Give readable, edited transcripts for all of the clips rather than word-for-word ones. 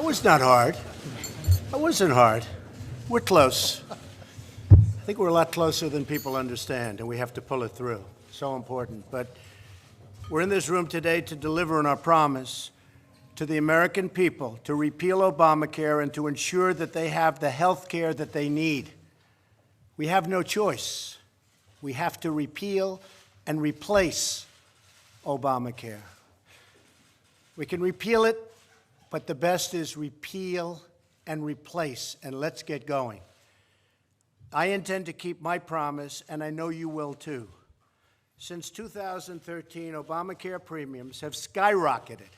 was not hard. That wasn't hard. We're close. I think we're a lot closer than people understand, and we have to pull it through. So important. But we're in this room today to deliver on our promise to the American people to repeal Obamacare and to ensure that they have the health care that they need. We have no choice. We have to repeal and replace Obamacare. We can repeal it, but the best is repeal and replace, and let's get going. I intend to keep my promise, and I know you will too. Since 2013, Obamacare premiums have skyrocketed.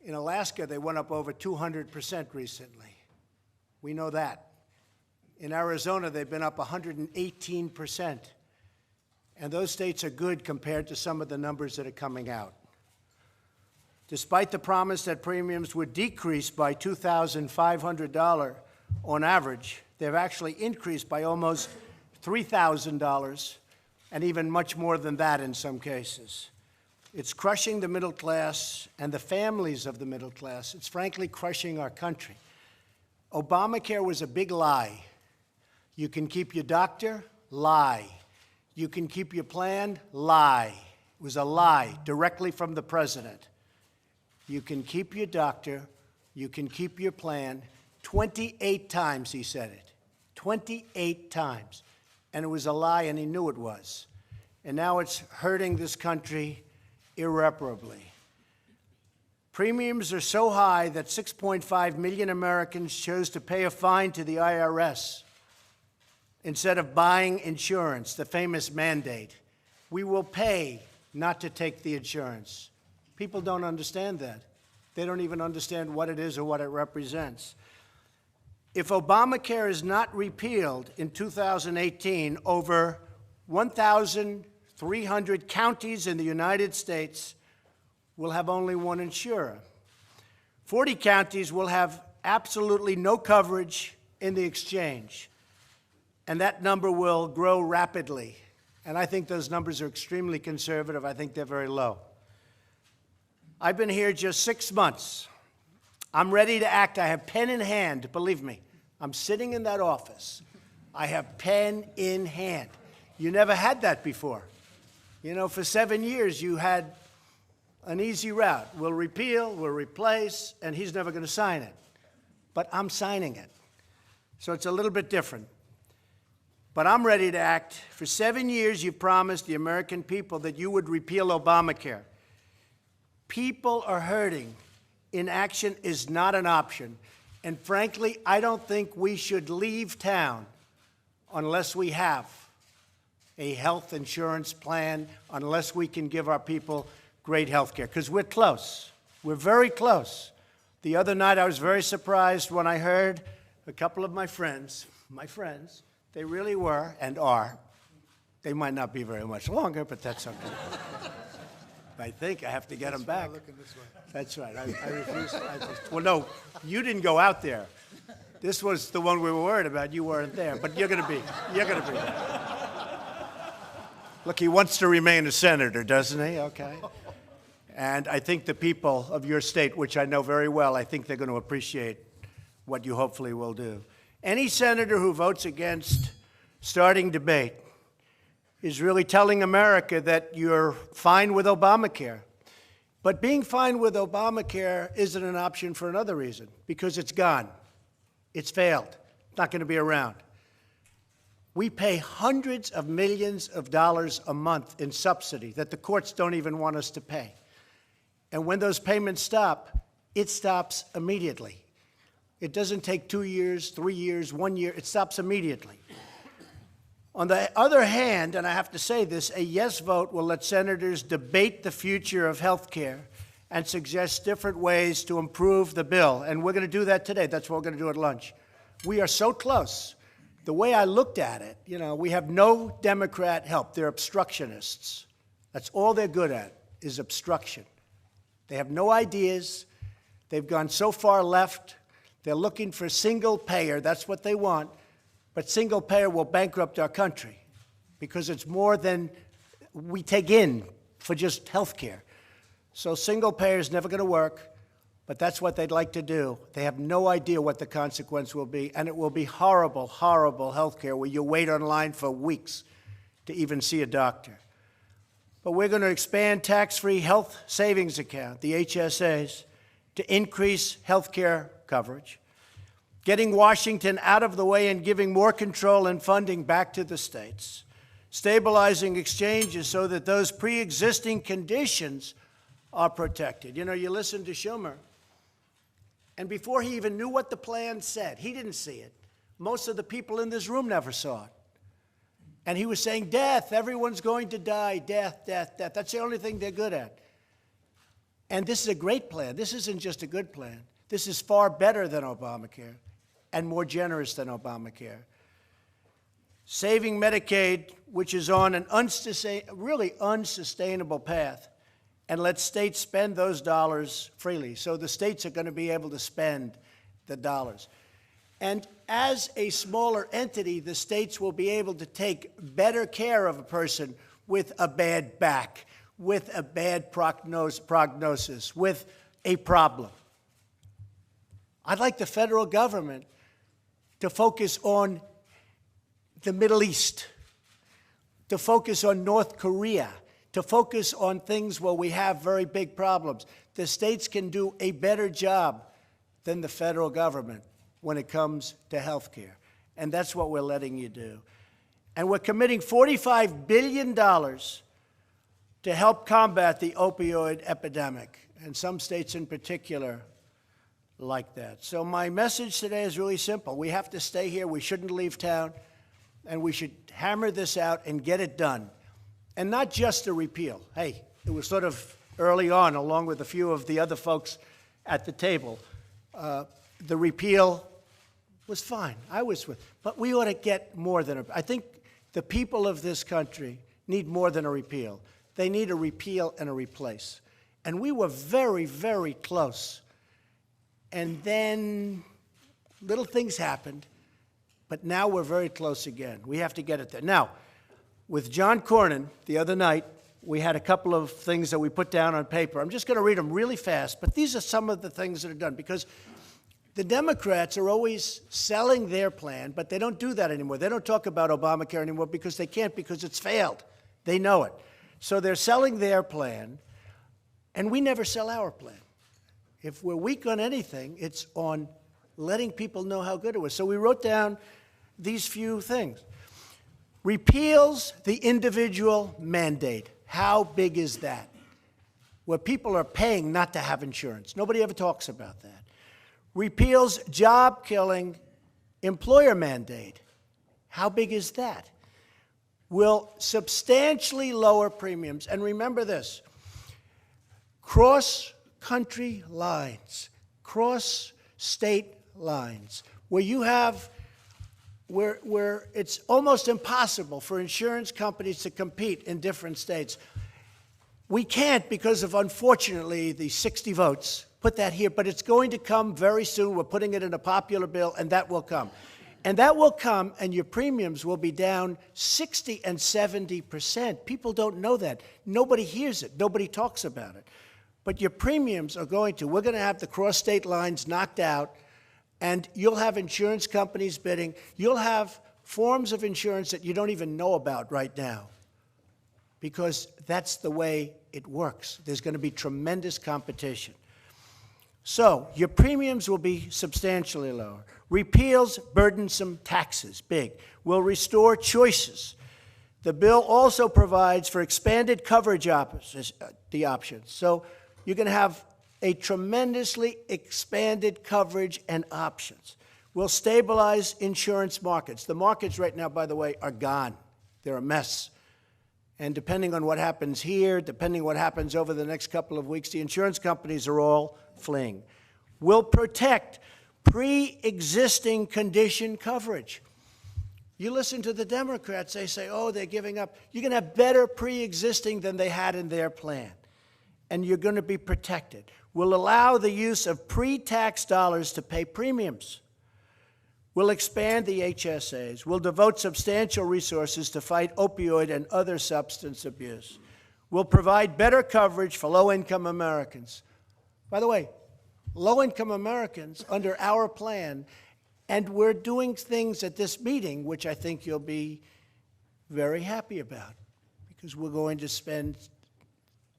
In Alaska, they went up over 200% recently. We know that. In Arizona, they've been up 118%. And those states are good compared to some of the numbers that are coming out. Despite the promise that premiums would decrease by $2,500 on average, they've actually increased by almost $3,000, and even much more than that in some cases. It's crushing the middle class and the families of the middle class. It's frankly crushing our country. Obamacare was a big lie. You can keep your doctor, lie. You can keep your plan, lie. It was a lie directly from the president. You can keep your doctor, you can keep your plan. 28 times he said it. 28 times. And it was a lie, and he knew it was. And now it's hurting this country irreparably. Premiums are so high that 6.5 million Americans chose to pay a fine to the IRS instead of buying insurance, the famous mandate. We will pay not to take the insurance. People don't understand that. They don't even understand what it is or what it represents. If Obamacare is not repealed in 2018, over 1,300 counties in the United States will have only one insurer. 40 counties will have absolutely no coverage in the exchange, and that number will grow rapidly. And I think those numbers are extremely conservative. I think they're very low. I've been here just 6 months. I'm ready to act. I have pen in hand, believe me. I'm sitting in that office. I have pen in hand. You never had that before. You know, for 7 years, you had an easy route. We'll repeal, we'll replace, and he's never going to sign it. But I'm signing it. So it's a little bit different. But I'm ready to act. For 7 years, you promised the American people that you would repeal Obamacare. People are hurting. Inaction is not an option. And frankly, I don't think we should leave town unless we have a health insurance plan, unless we can give our people great health care, because we're close. We're very close. The other night, I was very surprised when I heard a couple of my friends, they really were and are. They might not be very much longer, but that's okay. I think I have to get them back. That's right. I refuse. Well, no, you didn't go out there. This was the one we were worried about. You weren't there, but you're going to be. You're going to be there. Look, he wants to remain a senator, doesn't he? Okay. And I think the people of your state, which I know very well, I think they're going to appreciate what you hopefully will do. Any senator who votes against starting debate is really telling America that you're fine with Obamacare. But being fine with Obamacare isn't an option for another reason, because it's gone. It's failed. It's not going to be around. We pay hundreds of millions of dollars a month in subsidy that the courts don't even want us to pay. And when those payments stop, it stops immediately. It doesn't take 2 years, 3 years, 1 year. It stops immediately. On the other hand, and I have to say this, a yes vote will let senators debate the future of health care and suggest different ways to improve the bill. And we're going to do that today. That's what we're going to do at lunch. We are so close. The way I looked at it, you know, we have no Democrat help. They're obstructionists. That's all they're good at, is obstruction. They have no ideas. They've gone so far left. They're looking for single payer. That's what they want. But single payer will bankrupt our country because it's more than we take in for just health care. So single payer is never going to work. But that's what they'd like to do. They have no idea what the consequence will be, and it will be horrible, horrible health care where you wait online for weeks to even see a doctor. But we're going to expand tax-free health savings account, the HSAs, to increase health care coverage, getting Washington out of the way and giving more control and funding back to the states, stabilizing exchanges so that those pre-existing conditions are protected. You know, you listen to Schumer, and before he even knew what the plan said, he didn't see it. Most of the people in this room never saw it. And he was saying, death, everyone's going to die, death, death, death. That's the only thing they're good at. And this is a great plan. This isn't just a good plan. This is far better than Obamacare and more generous than Obamacare. Saving Medicaid, which is on an really unsustainable path, and let states spend those dollars freely. So the states are going to be able to spend the dollars. And as a smaller entity, the states will be able to take better care of a person with a bad back, with a bad prognosis, with a problem. I'd like the federal government to focus on the Middle East, to focus on North Korea, to focus on things where we have very big problems. The states can do a better job than the federal government when it comes to health care. And that's what we're letting you do. And we're committing $45 billion to help combat the opioid epidemic, and some states in particular like that. So my message today is really simple. We have to stay here. We shouldn't leave town. And we should hammer this out and get it done. And not just a repeal. Hey, it was sort of early on, along with a few of the other folks at the table. The repeal was fine. I was with. But we ought to get more than a. I think the people of this country need more than a repeal. They need a repeal and a replace. And we were very, very close. And then little things happened. But now we're very close again. We have to get it there. Now, with John Cornyn the other night, we had a couple of things that we put down on paper. I'm just going to read them really fast, but these are some of the things that are done, because the Democrats are always selling their plan, but they don't do that anymore. They don't talk about Obamacare anymore because they can't, because it's failed. They know it. So they're selling their plan, and we never sell our plan. If we're weak on anything, it's on letting people know how good it was. So we wrote down these few things. Repeals the individual mandate. How big is that? Where people are paying not to have insurance. Nobody ever talks about that. Repeals job-killing employer mandate. How big is that? Will substantially lower premiums. And remember this, cross-country lines, cross-state lines, where you have where it's almost impossible for insurance companies to compete in different states. We can't because of, unfortunately, the 60 votes. Put that here, but it's going to come very soon. We're putting it in a popular bill, and that will come. And that will come, and your premiums will be down 60 and 70%. People don't know that. Nobody hears it. Nobody talks about it. But your premiums are going to. We're going to have the cross-state lines knocked out, and you'll have insurance companies bidding. You'll have forms of insurance that you don't even know about right now, because that's the way it works. There's going to be tremendous competition. So your premiums will be substantially lower. Repeals burdensome taxes, big. Will restore choices. The bill also provides for expanded coverage options. So you're going to have a tremendously expanded coverage and options. Will stabilize insurance markets. The markets right now, by the way, are gone. They're a mess. And depending on what happens here, depending on what happens over the next couple of weeks, the insurance companies are all fleeing. Will protect pre-existing condition coverage. You listen to the Democrats, they say, oh, they're giving up. You're going to have better pre-existing than they had in their plan. And you're going to be protected. Will allow the use of pre-tax dollars to pay premiums. Will expand the HSAs. Will devote substantial resources to fight opioid and other substance abuse. Will provide better coverage for low-income Americans. By the way, low-income Americans under our plan, and we're doing things at this meeting which I think you'll be very happy about, because we're going to spend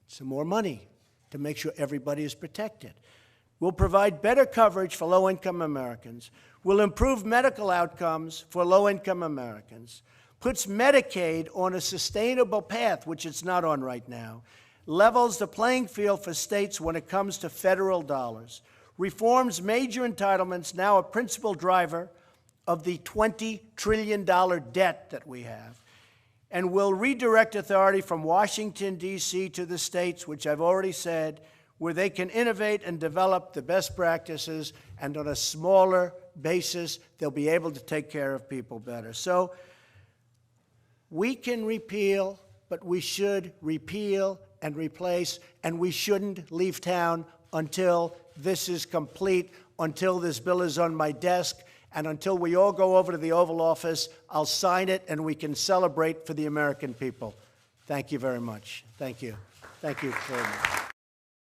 some more money to make sure everybody is protected. We'll provide better coverage for low-income Americans. We'll improve medical outcomes for low-income Americans. Puts Medicaid on a sustainable path, which it's not on right now. Levels the playing field for states when it comes to federal dollars. Reforms major entitlements, now a principal driver of the $20 trillion debt that we have. And will redirect authority from Washington, D.C. to the states, which I've already said, where they can innovate and develop the best practices, and on a smaller basis, they'll be able to take care of people better. So we can repeal, but we should repeal and replace, and we shouldn't leave town until this is complete, until this bill is on my desk, and until we all go over to the Oval Office. I'll sign it, and we can celebrate for the American people. Thank you very much. Thank you. Thank you very much.